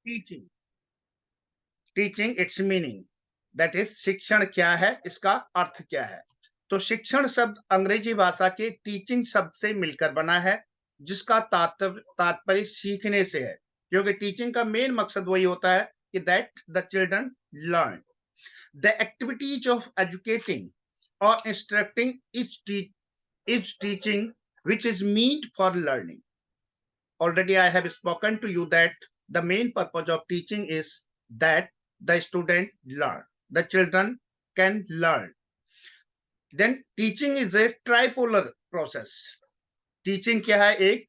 Teaching, teaching it's meaning, that is शिक्षण क्या है, इसका अर्थ क्या है। तो शिक्षण शब्द अंग्रेजी भाषा के टीचिंग शब्द से मिलकर बना है, जिसका तात्पर्य सीखने से है, क्योंकि टीचिंग का मेन मकसद वही होता है कि that the children learn. The activities of educating और instructing is teaching which is meant for learning. Already I have spoken to you that the main purpose of teaching is that the student learn, the children can learn. Then teaching is a tripolar process. Teaching क्या है, एक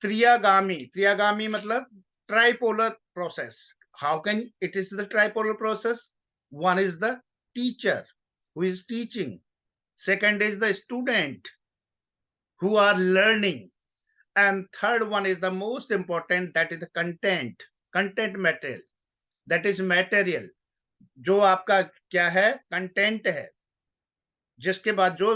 त्रियागामी, त्रियागामी मतलब tripolar process. How can it is the tripolar process? One is the teacher who is teaching, second is the student who are learning, and third one is the most important, that is the content material, that is material, जो आपका क्या है, content है, जिसके बाद जो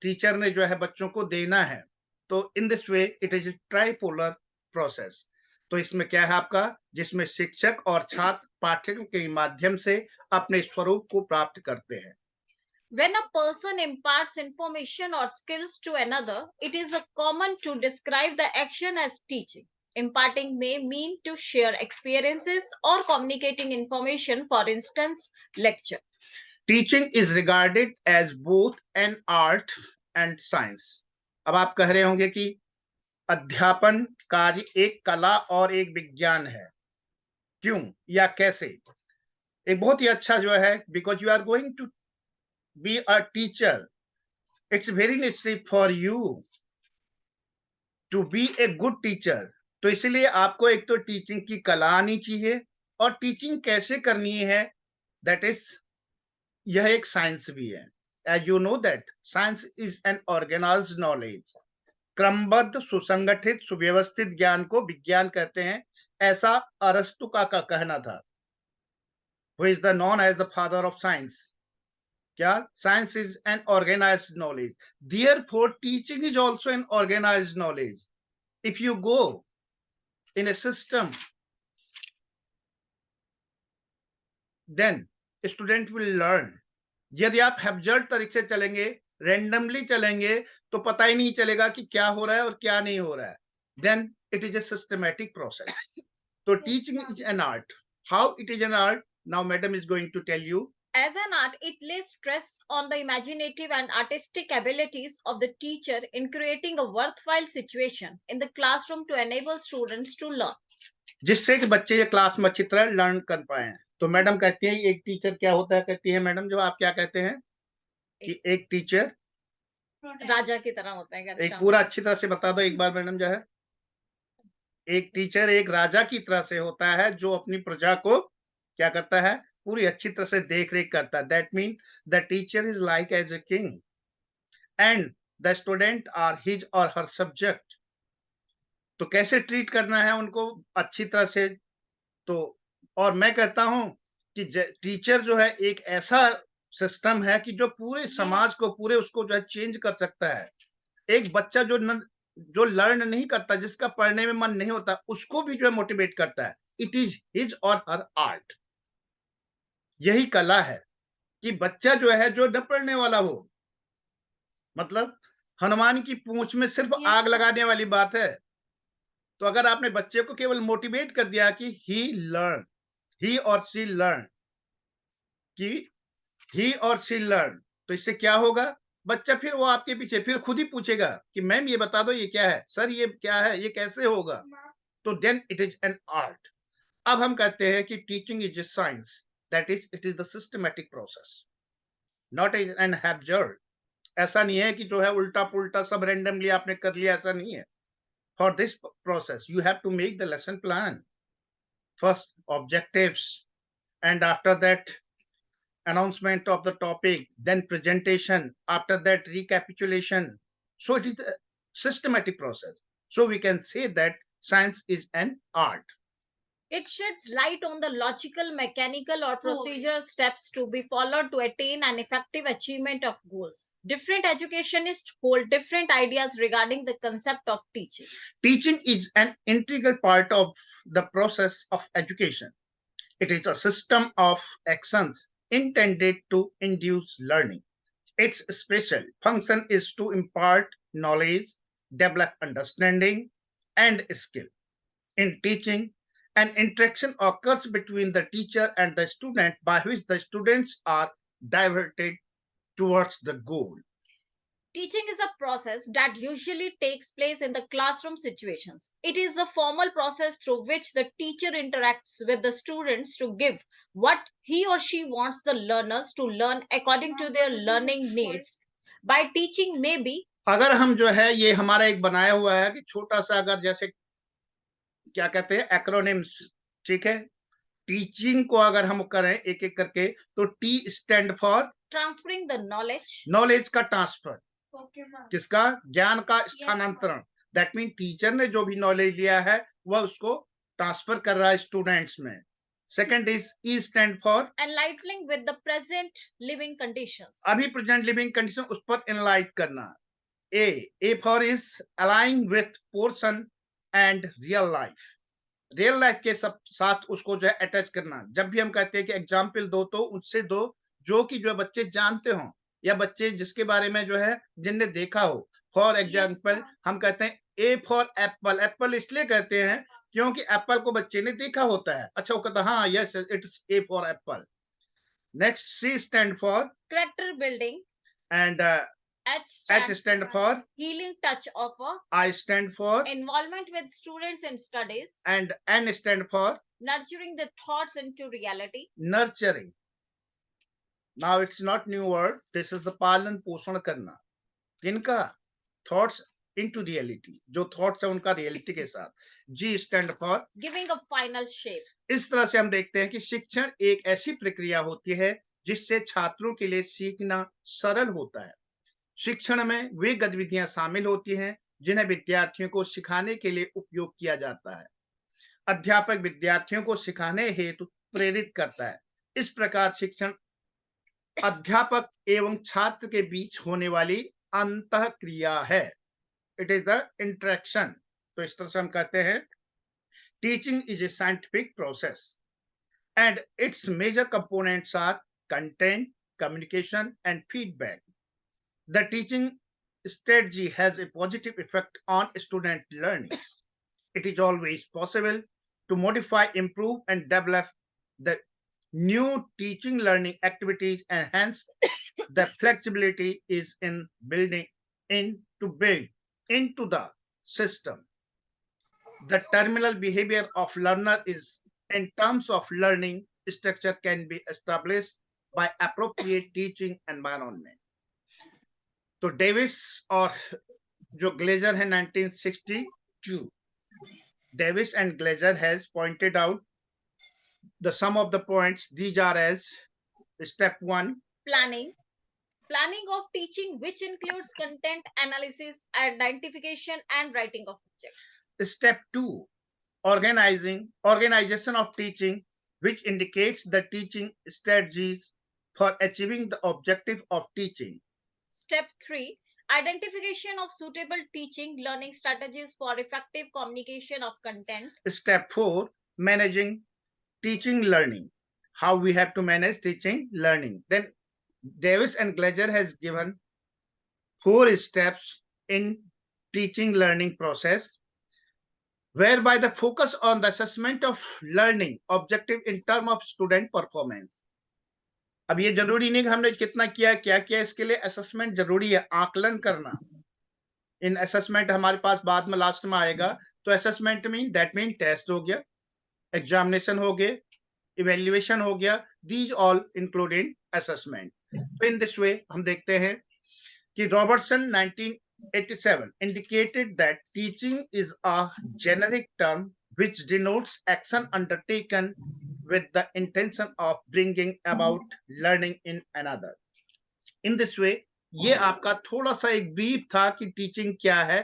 teacher ने जो है बच्चों को देना है। तो in this way it is tripolar process. तो इसमें क्या है आपका, जिसमें शिक्षक और छात्र पाठ्यक्रम के माध्यम से अपने स्वरूप को प्राप्त करते हैं। When a person imparts information or skills to another, it is common to describe the action as teaching. Imparting may mean to share experiences or communicating information, for instance, lecture. Teaching is regarded as both an art and science. अब आप कह रहे होंगे कि अध्यापन कार्य एक कला और एक विज्ञान है, क्यों या कैसे? एक बहुत ही अच्छा जो है, because you are going to be a teacher, it's very necessary for you to be a good teacher. तो इसलिए आपको एक तो टीचिंग की कला आनी चाहिए, और टीचिंग कैसे करनी है, दैट इज, यह एक साइंस भी है। As you know that science is an organised knowledge. क्रमबद्ध, सुसंगठित, सुव्यवस्थित ज्ञान को विज्ञान कहते हैं, ऐसा अरस्तु का कहना था, who is the known as the father of science। क्या? Science is an organized knowledge, therefore teaching is also an organized knowledge। if you go in a system, then student will learn। यदि आप हैब्जर्ड तरीके से चलेंगे, randomly चलेंगे, तो पता ही नहीं चलेगा कि क्या हो रहा है और क्या नहीं हो रहा है। Then it is a systematic process. तो teaching is an art. How it is an art, now madam is going to tell you. As an art, it lays stress on the imaginative and artistic abilities of the teacher in creating a worthwhile situation in the classroom to enable students to learn. जिससे कि बच्चे ये class में अच्छी तरह learn कर पाए। तो मैडम कहती है एक टीचर क्या होता है, कहती है मैडम, जो आप क्या कहते हैं कि एक टीचर राजा की तरह होता है। एक पूरा अच्छी तरह से बता दो एक बार मैडम, जो है एक टीचर एक राजा की तरह से होता है, जो अपनी प्रजा को क्या करता है, पूरी अच्छी तरह से देख रेख करता है। That mean the teacher is like as a king and the student are his और हर सब्जेक्ट। तो कैसे ट्रीट करना है उनको अच्छी तरह से। तो और मैं कहता हूं कि टीचर जो है एक ऐसा सिस्टम है कि जो पूरे समाज को, पूरे उसको जो है चेंज कर सकता है। एक बच्चा जो लर्न नहीं करता, जिसका पढ़ने में मन नहीं होता, उसको भी जो है मोटिवेट करता है। इट इज हिज और हर आर्ट। यही कला है कि बच्चा जो है, जो न पढ़ने वाला हो, मतलब हनुमान की पूंछ में सिर्फ आग लगाने वाली बात है। तो अगर आपने बच्चे को केवल मोटिवेट कर दिया कि ही और सी लर्न, कि ही और सी लर्न, तो इससे क्या होगा, बच्चा फिर वो आपके पीछे फिर खुद ही पूछेगा कि मैम ये बता दो, ये क्या है, सर ये क्या है, ये कैसे होगा। तो then it is an art. अब हम कहते हैं कि teaching is a science, that is it is the systematic process, not an haphazard. ऐसा नहीं है कि जो है उल्टा पुल्टा सब रेंडमली आपने कर लिया, ऐसा नहीं है। For this process you have to make the lesson plan, first objectives, and after that announcement of the topic, then presentation, after that recapitulation. So it is a systematic process. So we can say that science is an art। It sheds light on the logical, mechanical, or procedural steps to be followed to attain an effective achievement of goals. Different educationists hold different ideas regarding the concept of teaching. Teaching is an integral part of the process of education. It is a system of actions intended to induce learning. Its special function is to impart knowledge, develop understanding, and skill. In teaching, an interaction occurs between the teacher and the student by which the students are diverted towards the goal. Teaching is a process that usually takes place in the classroom situations. It is a formal process through which the teacher interacts with the students to give what he or she wants the learners to learn according to their learning needs. By teaching, maybe अगर हम जो है ये हमारा एक बनाया हुआ है कि छोटा सा अगर जैसे क्या कहते हैं एक्रोनिम्स, ठीक है, टीचिंग को अगर हम करें एक एक करके तो T stand for transferring the knowledge, knowledge का ट्रांसफर, किसका, ज्ञान का स्थानांतरण। दैट मीन टीचर ने जो भी नॉलेज लिया है वह उसको ट्रांसफर कर रहा है स्टूडेंट्स में। Second is E stand for enlightening with the present living conditions. अभी प्रेजेंट लिविंग कंडीशन, उस पर एनलाइट करना। A for is aligning with portion and real life, real life के सब साथ उसको जो है अटैच करना। जब भी हम कहते हैं कि एग्जाम्पल दो तो उससे दो जो कि जो बच्चे जानते हो या बच्चे जिसके बारे में जो है जिनने देखा हो। फॉर एग्जाम्पल हम कहते हैं ए फॉर एप्पल, एप्पल इसलिए कहते हैं क्योंकि एप्पल को बच्चे ने देखा होता है। अच्छा वो कहता है हाँ yes it's A for apple. Next C stand for Character building, and H H stand for healing touch of a I stand for involvement with students in studies, and N stand for nurturing the thoughts into reality. nurturing. Now it's not new word, this is the पालन पोषण करना। किनका, thoughts into reality, जो thoughts है उनका reality के साथ। G stand for Giving a final shape. इस तरह से हम देखते हैं कि शिक्षण एक ऐसी प्रक्रिया होती है जिससे छात्रों के लिए सीखना सरल होता है। शिक्षण में वे गतिविधियां शामिल होती हैं जिन्हें विद्यार्थियों को सिखाने के लिए उपयोग किया जाता है। अध्यापक विद्यार्थियों को सिखाने हेतु प्रेरित करता है। इस प्रकार शिक्षण अध्यापक एवं छात्र के बीच होने वाली अंतःक्रिया है। It is the interaction. तो इस तरह से हम कहते हैं teaching is a scientific process and its major components are content, communication and feedback. The teaching strategy has a positive effect on student learning. It is always possible to modify, improve, and develop the new teaching learning activities, and hence the flexibility is in building to build into the system. The terminal behavior of learner is in terms of learning structure can be established by appropriate teaching environment. तो Davis और जो Glazer है 1962, Davis and Glazer has pointed out the sum of the points. These are as step 1, Planning. Planning of teaching, which includes content analysis, identification, and writing of objects. step 2, organization of teaching, which indicates the teaching strategies for achieving the objective of teaching. Step 3, identification of suitable teaching learning strategies for effective communication of content. Step 4, managing teaching learning, how we have to manage teaching learning. Then Davis and Glazer has given 4 steps in teaching learning process, whereby the focus on the assessment of learning objective in term of student performance. अब ये जरूरी नहीं कि हमने कितना किया क्या किया, इसके लिए असेसमेंट जरूरी है, आकलन करना। इन असेसमेंट हमारे पास बाद में लास्ट में आएगा। तो assessment mean that mean test हो गया, एग्जामिनेशन हो गए, इवेल्युएशन हो गया, these all include in assessment. तो इन दिस वे हम देखते हैं कि Robertson 1987 indicated that teaching is a generic term which denotes action undertaken with the intention of bringing about learning in another. In this way, ये आपका थोड़ा सा एक ब्रीफ था कि टीचिंग क्या है